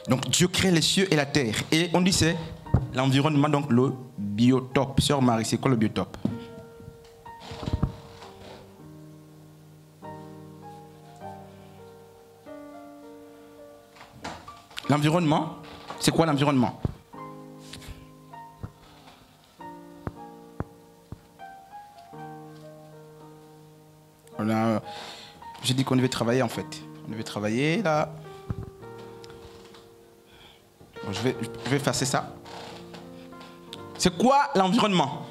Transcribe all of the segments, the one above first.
Donc Dieu crée les cieux et la terre. Et on dit c'est l'environnement, donc le biotope. Sœur Marie, c'est quoi le biotope? L'environnement, c'est quoi l'environnement? J'ai dit qu'on devait travailler en fait. On devait travailler là. Bon, je vais effacer ça. C'est quoi l'environnement?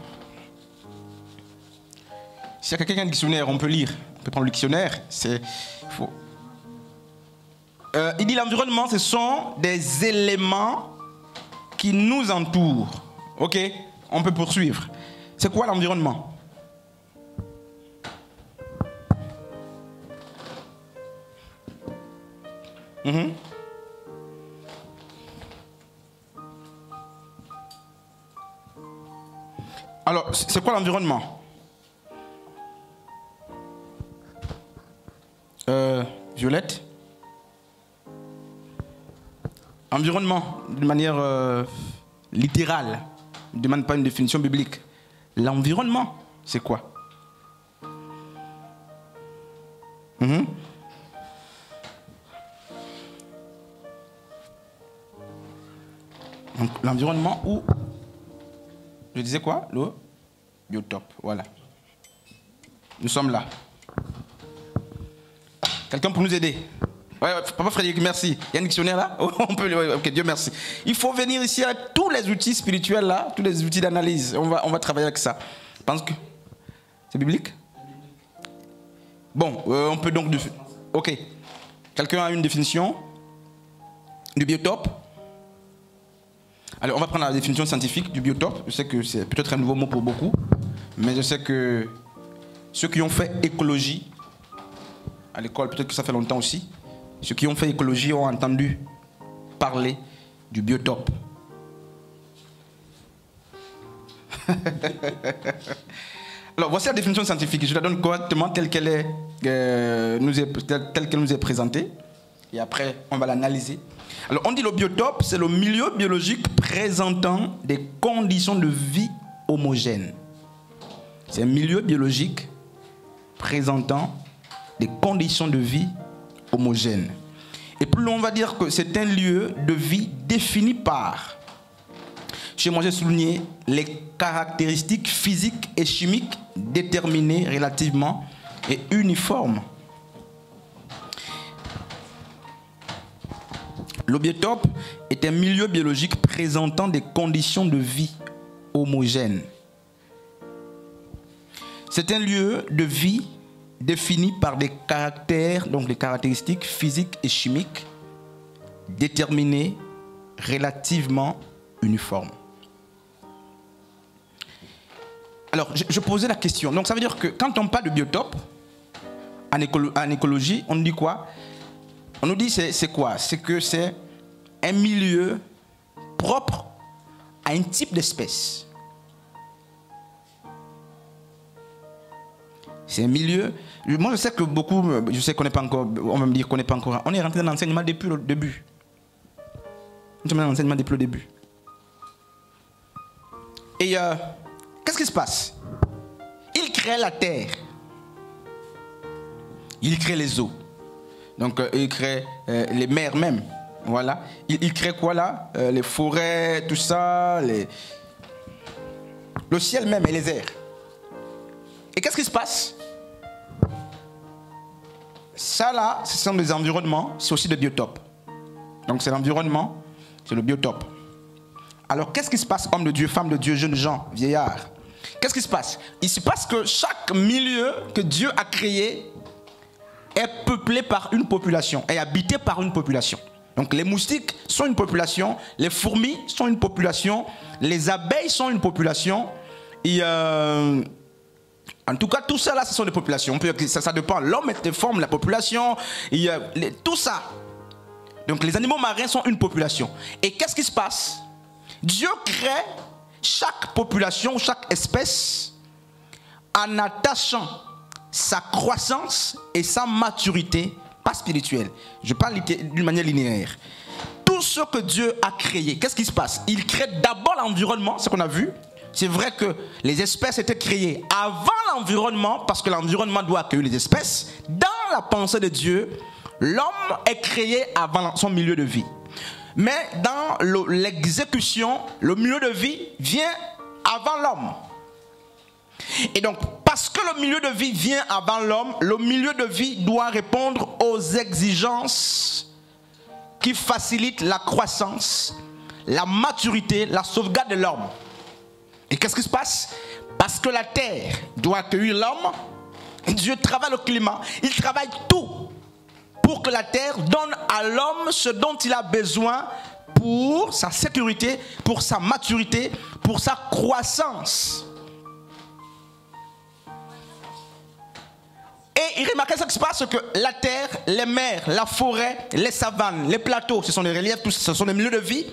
S'il y a quelqu'un qui a un dictionnaire, on peut lire. On peut prendre le dictionnaire. Il dit l'environnement, ce sont des éléments qui nous entourent. Ok? On peut poursuivre. C'est quoi l'environnement? Alors, c'est quoi l'environnement? Violette? Environnement, d'une manière littérale, ne demande pas une définition biblique. L'environnement, c'est quoi? Donc, l'environnement où, je disais quoi? Le biotope, voilà. Nous sommes là. Quelqu'un pour nous aider? Ouais, Papa Frédéric, merci. Il y a un dictionnaire là? On peut, ok, Dieu merci. Il faut venir ici avec tous les outils spirituels là, tous les outils d'analyse. On va travailler avec ça. Je pense que c'est biblique? Bon, on peut donc... Ok. Quelqu'un a une définition du biotope? Alors, on va prendre la définition scientifique du biotope. Je sais que c'est peut-être un nouveau mot pour beaucoup, mais je sais que ceux qui ont fait écologie, à l'école, peut-être que ça fait longtemps aussi, ceux qui ont fait écologie ont entendu parler du biotope. Alors, voici la définition scientifique. Je la donne correctement telle qu'elle nous est présentée. Et après, on va l'analyser. Alors, on dit le biotope, c'est le milieu biologique présentant des conditions de vie homogènes. C'est un milieu biologique présentant des conditions de vie homogènes. Et plus on va dire que c'est un lieu de vie défini par, chez moi j'ai souligné, les caractéristiques physiques et chimiques déterminées relativement et uniformes. Le biotope est un milieu biologique présentant des conditions de vie homogènes. C'est un lieu de vie défini par des caractères, donc des caractéristiques physiques et chimiques déterminées, relativement uniformes. Alors, je posais la question. Donc, ça veut dire que quand on parle de biotope, en écologie, on nous dit quoi? On nous dit c'est quoi? C'est que c'est un milieu propre à un type d'espèce. C'est un milieu... Moi, je sais que beaucoup... Je sais qu'on n'est pas encore... On va me dire qu'on n'est pas encore... On est rentré dans l'enseignement depuis le début. Nous sommes dans l'enseignement depuis le début. Et qu'est-ce qui se passe? Il crée la terre. Il crée les eaux. Donc, il crée les mers même. Voilà. Il crée quoi là? Les forêts, tout ça. Le ciel même et les airs. Et qu'est-ce qui se passe? Ça là, ce sont des environnements, c'est aussi des biotopes. Donc c'est l'environnement, c'est le biotope. Alors qu'est-ce qui se passe, homme de Dieu, femme de Dieu, jeunes gens, vieillards? Qu'est-ce qui se passe? Il se passe que chaque milieu que Dieu a créé est peuplé par une population, est habité par une population. Donc les moustiques sont une population, les fourmis sont une population, les abeilles sont une population, et en tout cas, tout ça là, ce sont des populations. Ça dépend. L'homme forme la population. Tout ça. Donc les animaux marins sont une population. Et qu'est-ce qui se passe? Dieu crée chaque population, chaque espèce en attachant sa croissance et sa maturité, pas spirituelle. Je parle d'une manière linéaire. tout ce que Dieu a créé, qu'est-ce qui se passe? Il crée d'abord l'environnement, ce qu'on a vu. C'est vrai que les espèces étaient créées avant l'environnement, parce que l'environnement doit accueillir les espèces. Dans la pensée de Dieu, l'homme est créé avant son milieu de vie. Mais dans l'exécution, le milieu de vie vient avant l'homme. Et donc, parce que le milieu de vie vient avant l'homme, le milieu de vie doit répondre aux exigences qui facilitent la croissance, la maturité, la sauvegarde de l'homme. Et qu'est-ce qui se passe? Parce que la terre doit accueillir l'homme, Dieu travaille le climat, il travaille tout pour que la terre donne à l'homme ce dont il a besoin pour sa sécurité, pour sa maturité, pour sa croissance. Et il remarque ce qui se passe, que la terre, les mers, la forêt, les savanes, les plateaux, ce sont les reliefs, tout, ce sont les milieux de vie.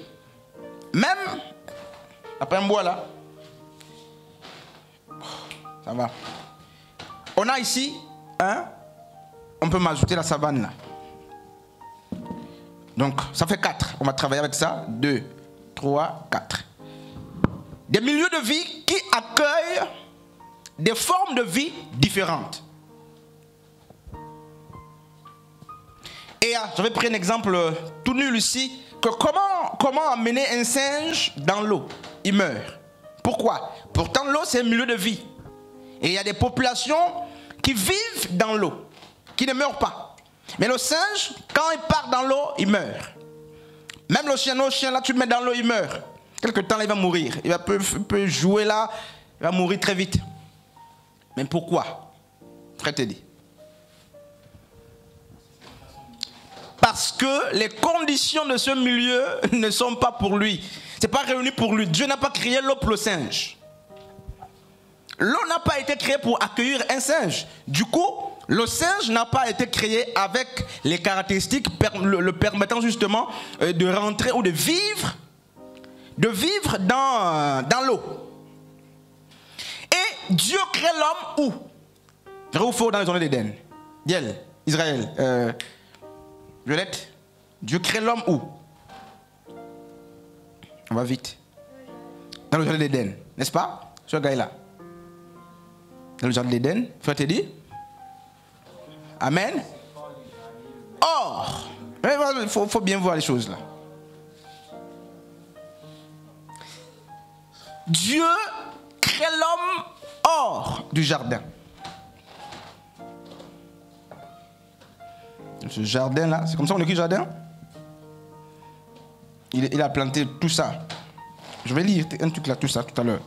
Même, après un bois là, ça va. On a ici, on peut m'ajouter la savane là. Donc, ça fait 4. On va travailler avec ça. 2, 3, 4. Des milieux de vie qui accueillent des formes de vie différentes. Et j'avais pris un exemple tout nul ici, que comment amener un singe dans l'eau? Il meurt. Pourquoi? Pourtant l'eau c'est un milieu de vie. Et il y a des populations qui vivent dans l'eau, qui ne meurent pas. Mais le singe, quand il part dans l'eau, il meurt. Même le chien là, tu le mets dans l'eau, il meurt. Quelque temps là, il va mourir. Il peut jouer là, il va mourir très vite. Mais pourquoi? Frère te dit. Parce que les conditions de ce milieu ne sont pas pour lui. Ce n'est pas réuni pour lui. Dieu n'a pas créé l'eau pour le singe. L'eau n'a pas été créée pour accueillir un singe. Du coup, le singe n'a pas été créé avec les caractéristiques le permettant justement de rentrer ou de vivre dans l'eau. Et Dieu crée l'homme où? Vrai ou faux? Dans les journées d'Éden. Diel, Israël, Violette, Dieu crée l'homme où? On va vite. Dans le jardin d'Éden, n'est-ce pas? Ce gars-là. Dans le jardin d'Éden, frère te dit? Amen. Or, il faut bien voir les choses là. Dieu crée l'homme hors du jardin. Ce jardin là, c'est comme ça qu'on écrit jardin. Il a planté tout ça. Je vais lire un truc là, tout ça, tout à l'heure.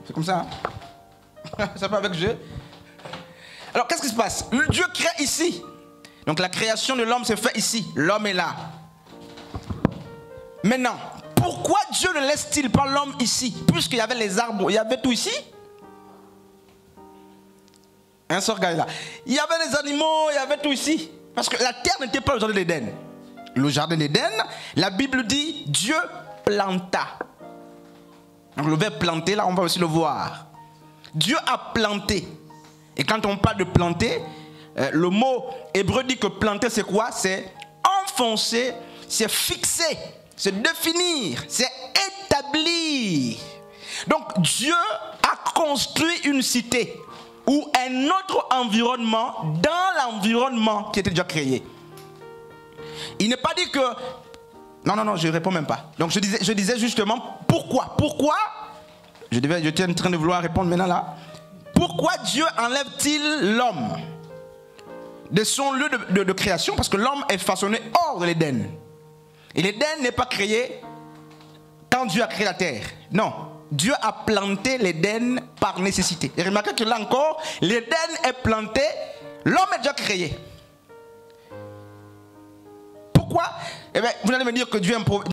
C'est comme ça. Hein? Ça va avec Dieu. Alors, qu'est-ce qui se passe? Dieu crée ici. Donc, la création de l'homme se fait ici. L'homme est là. Maintenant, pourquoi Dieu ne laisse-t-il pas l'homme ici? Puisqu'il y avait les arbres, il y avait tout ici. Un seul gars là. Il y avait les animaux, il y avait tout ici. Parce que la terre n'était pas le jardin d'Éden. Le jardin d'Éden, la Bible dit, Dieu planta. Donc le verbe planter, là, on va aussi le voir. Dieu a planté. Et quand on parle de planter, le mot hébreu dit que planter, c'est quoi? C'est enfoncer, c'est fixer, c'est définir, c'est établir. Donc Dieu a construit une cité ou un autre environnement dans l'environnement qui était déjà créé. Il n'est pas dit que... Non, je ne réponds même pas. Donc je disais justement, pourquoi? J'étais en train de vouloir répondre maintenant là. Pourquoi Dieu enlève-t-il l'homme de son lieu de création? Parce que l'homme est façonné hors de l'Éden. Et l'Éden n'est pas créé quand Dieu a créé la terre. Non. Dieu a planté l'Éden par nécessité. Et remarquez que là encore, l'Éden est planté, l'homme est déjà créé. Pourquoi? Eh bien, vous allez me dire que Dieu improvise.